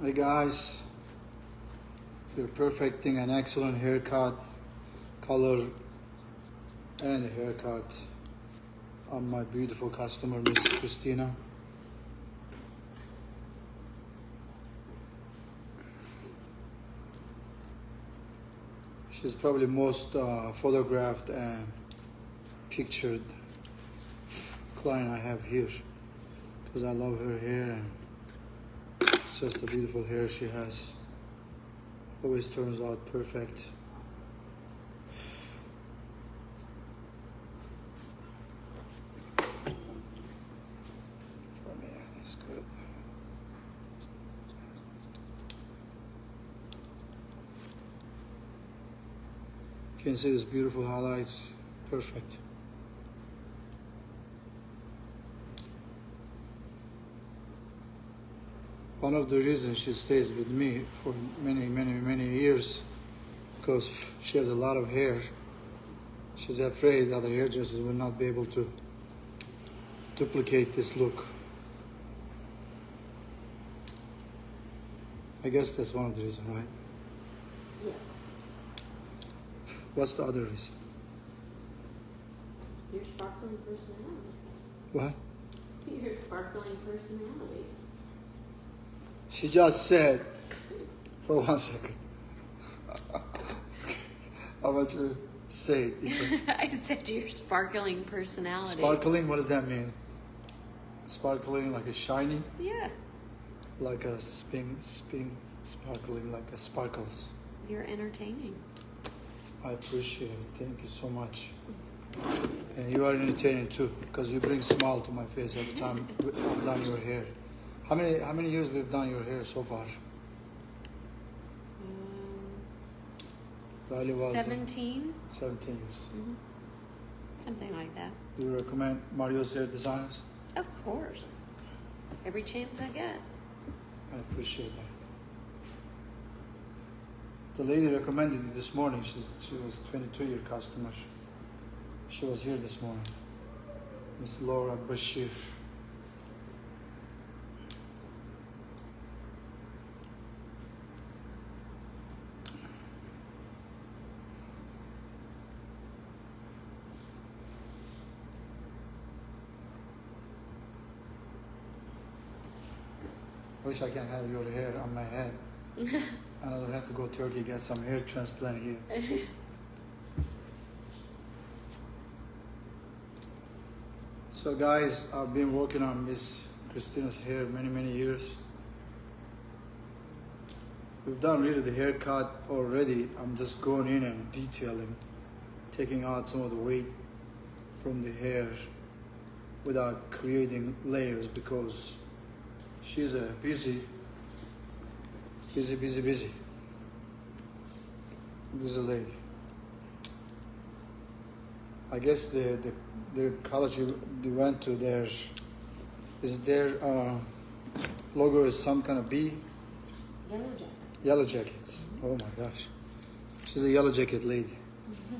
Hey guys, you're perfecting an excellent haircut, color, and haircut on my beautiful customer, Miss Christina. She's probably most photographed and pictured client I have here because I love her hair and it's just a beautiful hair she has. Always turns out perfect. From here, that's good. You can see this beautiful highlights. Perfect. One of the reasons she stays with me for many years because she has a lot of hair. She's afraid other hairdressers will not be able to duplicate this look. I guess that's one of the reasons, right? Yes. What's the other reason? Your sparkling personality. What? Your sparkling personality. She just said, for 1 second. How about you say it? I said your sparkling personality. Sparkling, what does that mean? Sparkling like a shiny? Yeah. Like a spin, sparkling like a sparkles. You're entertaining. I appreciate it. Thank you so much. And you are entertaining too, because you bring smile to my face every time I've done your hair. How many years we've done your hair so far? Riley was 17? 17 years. Mm-hmm. Something like that. Do you recommend Mario's Hair Designers? Of course. Every chance I get. I appreciate that. The lady recommended you this morning. She was 22-year customer. She was here this morning. Miss Laura Bashir. I wish I can have your hair on my head. And I don't have to go to Turkey get some hair transplant here. So guys, I've been working on Miss Christina's hair many years. We've done really the haircut already. I'm just going in and detailing, taking out some of the weight from the hair without creating layers because she's a busy lady. I guess the college you went to, their logo is some kind of bee? Yellow jacket. Yellow Jackets. Oh my gosh. She's a Yellow Jacket lady.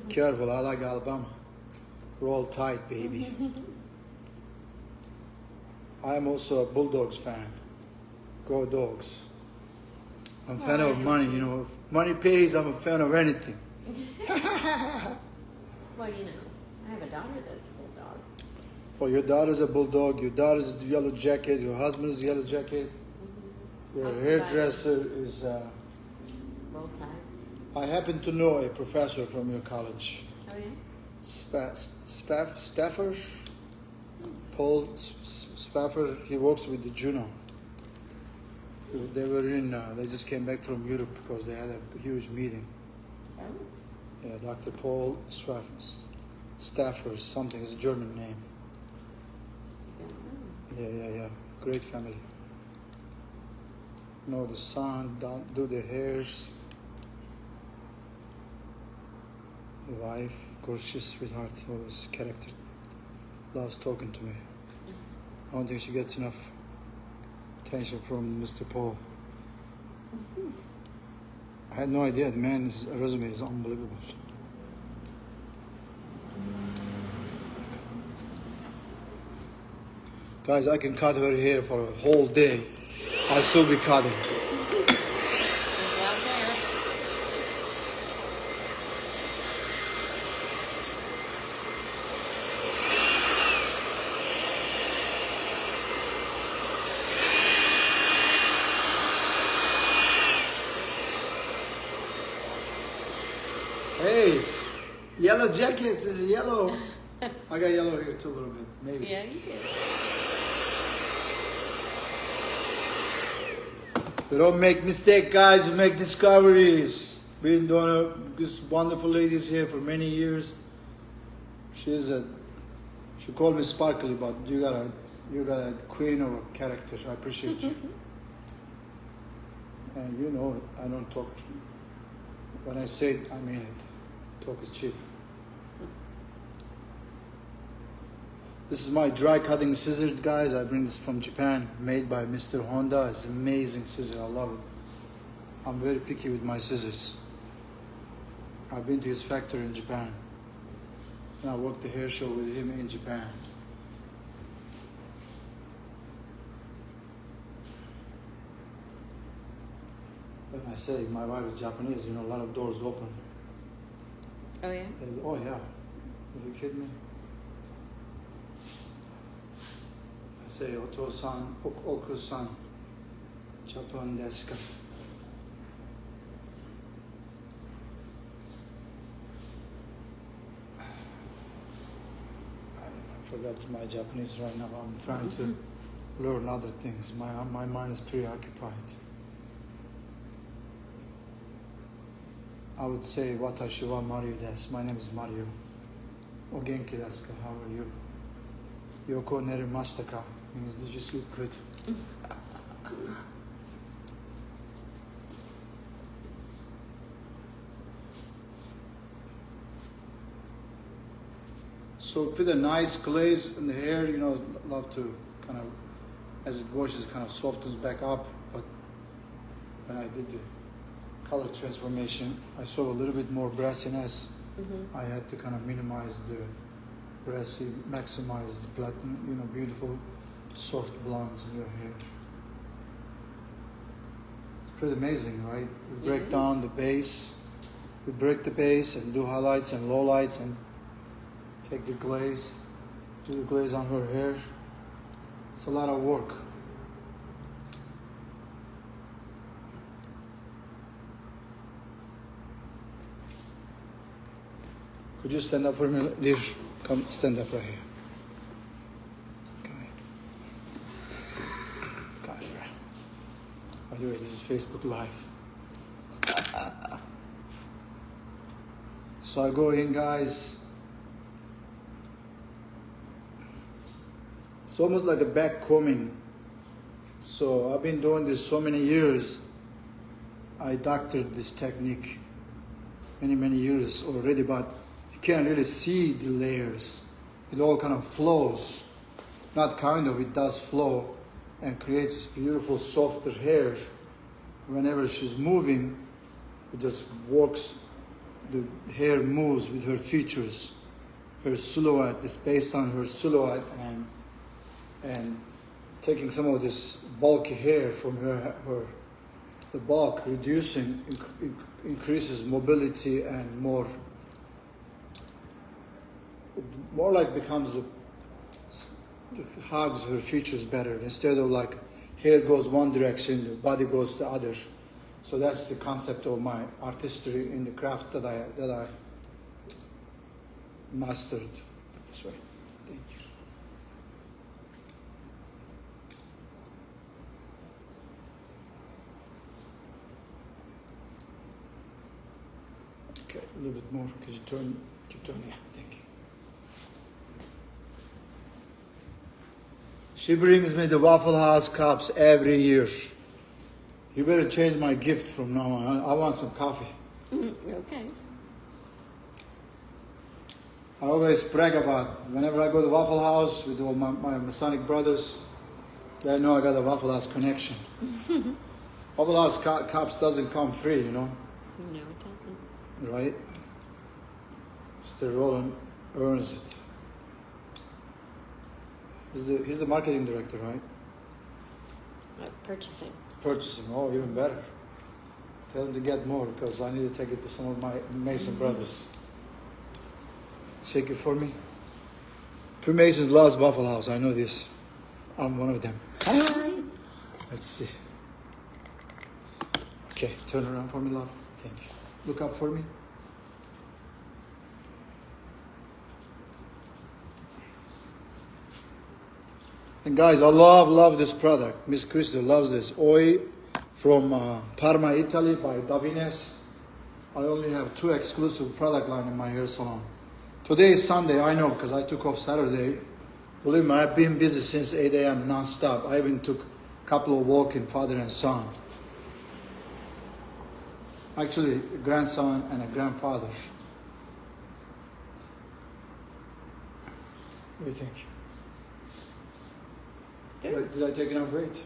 Careful, I like Alabama. Roll tight, baby. I am also a Bulldogs fan. Go Dogs. I'm a fan of money, you know. If money pays, I'm a fan of anything. Well, you know, I have a daughter that's a bulldog. Well, your daughter's a Bulldog, your daughter's a Yellow Jacket, your husband's a Yellow Jacket. Your hairdresser is... Roll tide. I happen to know a professor from your college. Oh, yeah? Stafford? Paul Spafford, he works with the Juno. They were in, they just came back from Europe because they had a huge meeting. Oh. Yeah, Dr. Paul Stafford, something, it's a German name. Yeah. Great family. Know the son, do the hairs. The wife, of course, she's sweetheart, always character. Loves talking to me. I don't think she gets enough attention from Mr. Paul. I had no idea the man's resume is unbelievable. Guys, I can cut her hair for a whole day. I'll still be cutting. Yellow jacket. This is yellow. I got yellow here too a little bit. Maybe. Yeah, you do. We don't make mistake, guys. We make discoveries. Been doing this wonderful ladies here for many years. She called me Sparkly, but you got a queen of a character. I appreciate you. And you know, I don't talk. When I say it, I mean it. Talk is cheap. This is my dry cutting scissors, guys. I bring this from Japan, made by Mr. Honda. It's amazing scissor. I love it. I'm very picky with my scissors. I've been to his factory in Japan. And I worked the hair show with him in Japan. When I say my wife is Japanese, you know, a lot of doors open. Oh, yeah? Oh, yeah. Are you kidding me? I say, Oto-san, Oku-san, Japan desu ka? I forgot my Japanese right now. I'm trying to learn other things. My mind is preoccupied. I would say, Watashi wa Mario desu. My name is Mario. O genki desu ka? How are you? Yoko nerimashita ka? Means, did you sleep good? So put a nice glaze in the hair, you know, love to kind of, as it washes, it kind of softens back up. But when I did the color transformation, I saw a little bit more brassiness. I had to kind of minimize the brassy, maximize the platinum, you know, beautiful soft blondes in your hair. It's pretty amazing, right? We break down the base, we break the base and do highlights and lowlights and take the glaze, do the glaze on her hair. It's a lot of work. Could you stand up for me, dear? Come stand up right here. Come here. Come here. By the way, this is Facebook Live. So I go in, guys. It's almost like a back combing. So I've been doing this so many years. I doctored this technique many years already, but you can't really see the layers. It all kind of flows. Not kind of, it does flow and creates beautiful softer hair. Whenever she's moving, it just works. The hair moves with her features. Her silhouette is based on her silhouette, and taking some of this bulky hair from the bulk, reducing, increases mobility and more like becomes hugs her features better, instead of like hair goes one direction, the body goes the other. So that's the concept of my artistry in the craft that I mastered. This way. Thank you. Okay, a little bit more. Could you keep turning? Yeah, thank you. She brings me the Waffle House cups every year. You better change my gift from now on. I want some coffee. Okay. I always brag about whenever I go to Waffle House with all my Masonic brothers, they know I got a Waffle House connection. Waffle House cups doesn't come free, you know. No, it doesn't. Right? Mr. Roland earns it. He's the marketing director, right? Purchasing. Purchasing. Oh, even better. Tell him to get more because I need to take it to some of my Mason brothers. Shake it for me. Freemasons loves Waffle House. I know this. I'm one of them. Let's see. Okay, turn around for me, love. Thank you. Look up for me. And guys, I love this product. Miss Crystal loves this. Oil from Parma, Italy by Davines. I only have 2 exclusive product line in my hair salon. Today is Sunday, I know, because I took off Saturday. Believe me, I've been busy since 8 a.m. non-stop. I even took a couple of walks in father and son. Actually, a grandson and a grandfather. What do you think? Good. Did I take enough weight?